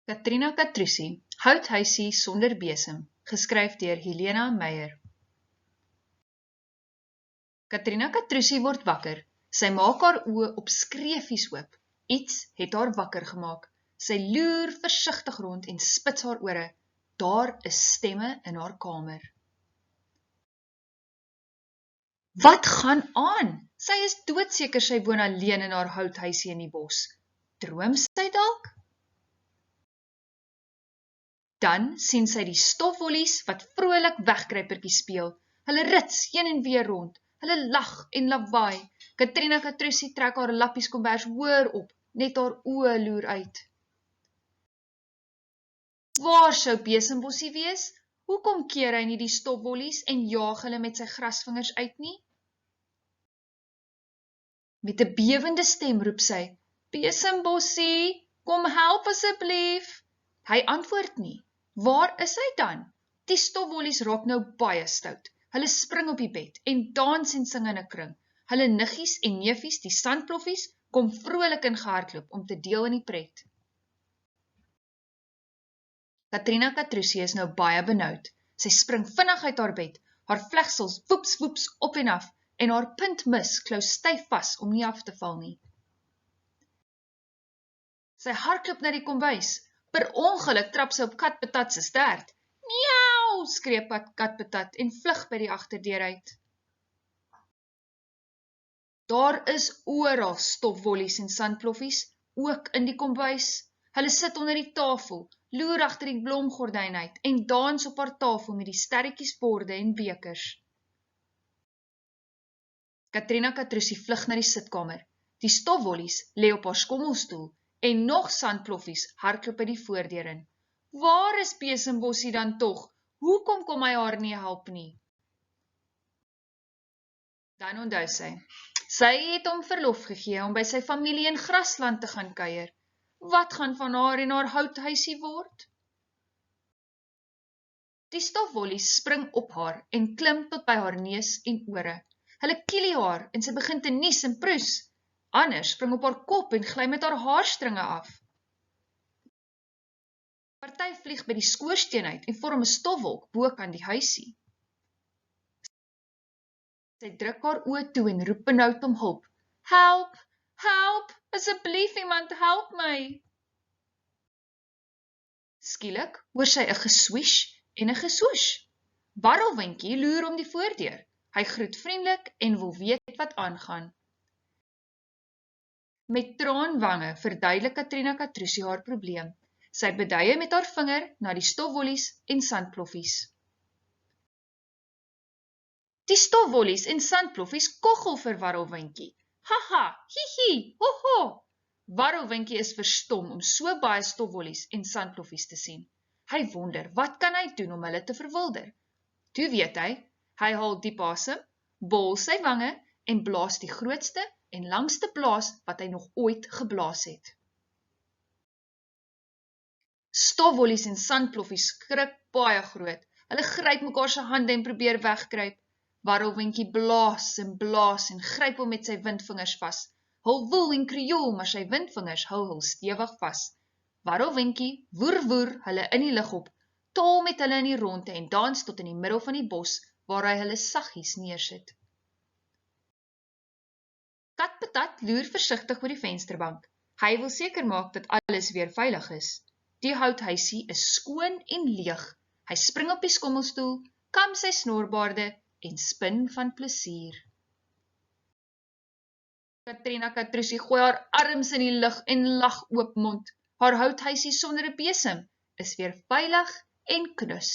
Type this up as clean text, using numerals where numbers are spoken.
Katrina Katrusie, Houthuisie sonder besem, geskryf deur Helena Meyer. Katrina Katrusie word wakker. Sy maak haar oë op skreefies oop. Iets het haar wakker gemaak. Sy loer versigtig rond en spits haar ore. Daar is stemme in haar kamer. Wat gaan aan? Sy is doodseker sy woon alleen in haar houthuisie in die bos. Droom sy dalk? Dan sien sy die stofwollies wat vrolik wegkruipertjie speel. Hulle rits heen en weer rond. Hulle lag en lawaai. Katrina Katrusie trek haar lappies kombers hoër op, net haar oë loer uit. Waar sou Besembossie wees? Hoekom keer hy nie die stofwollies en jaag hulle met sy grasvingers uit nie? Met 'n bewende stem roep sy, Besembossie, kom help asseblief. Hy antwoord nie. Waar is hy dan? Die stofwollies raak nou baie stout. Hulle spring op die bed en dans en sing in 'n kring. Hulle niggies en neefies, die sandploffies, kom vrolik in gehardloop om te deel in die pret. Katrina Katrusie is nou baie benoud. Sy spring vinnig uit haar bed, haar vlegsels woeps woeps op en af en haar puntmis klou styf vas om nie af te val nie. Sy hardloop na die kombuis. Per ongeluk trap sy op Katpatat se stert. Miau, skree Katpatat en vlug by die agterdeur uit. Daar is oral stofwollies en sandploffies, ook in die kombuis. Hulle sit onder die tafel, loer agter die blomgordyn uit en dans op haar tafel met die sterretjies borde en bekers. Katrina Katrusie vlug na die sitkamer. Die stofwollies lê op haar skommelstoel en nog sandploffies hardloop by die voordeur in. Waar is Besembossie dan tog? Hoekom kom hy haar nie help nie? Dan onthou sy. Sy het hom verlof gegee om by sy familie in Grasland te gaan kuier. Wat gaan van haar en haar houthuisie word? Die stofwollies spring op haar en klim tot by haar neus en ore. Hulle kielie haar en sy begin te nies en proes. Ander spring op haar kop en gly met haar haarstringe af. Party vlieg by die skoorsteen uit en vorm 'n stofwolk bo kan die huisie. Sy druk haar oë toe en roep benoud om hulp. Help, help, asseblief iemand help my. Skielik hoor sy 'n geswish en 'n geswoesh. Warrelwinkie loer om die voordeur. Hy groet vriendelik en wil weet wat aangaan. Met traanwange verduidelik Katrina Katrusie haar probleem. Sy beduie met haar vinger na die stofwollies en sandploffies. Die stofwollies en sandploffies koggel vir Warrelwinkie. Haha, hihi, hoho. Warrelwinkie is verstom om so baie stofwollies en sandploffies te sien. Hy wonder, wat kan hy doen om hulle te verwilder? Toe weet hy haal diep asem, bol sy wange en blaas die grootste en langste blaas wat hy nog ooit geblaas het. Stofwollies en sandploffies skrik baie groot. Hulle gryp mekaar se hande en probeer wegkruip. Warrelwinkie blaas en gryp hom met sy windvingers vas. Hul woel en krioel, maar sy windvingers hul stewig vas. Warrelwinkie woer hulle in die lug op, tol met hulle in die ronde en dans tot in die middel van die bos, waar hy hulle saggies neersit. Katpatat loer versigtig oor die vensterbank. Hy wil seker maak dat alles weer veilig is. Die houthuisie is skoon en leeg. Hy spring op die skommelstoel, kam sy snorbaarde en spin van plesier. Katrina Katrusie gooi haar arms in die lug en lag oop mond. Haar houthuisie sonder 'n besem is weer veilig en knus.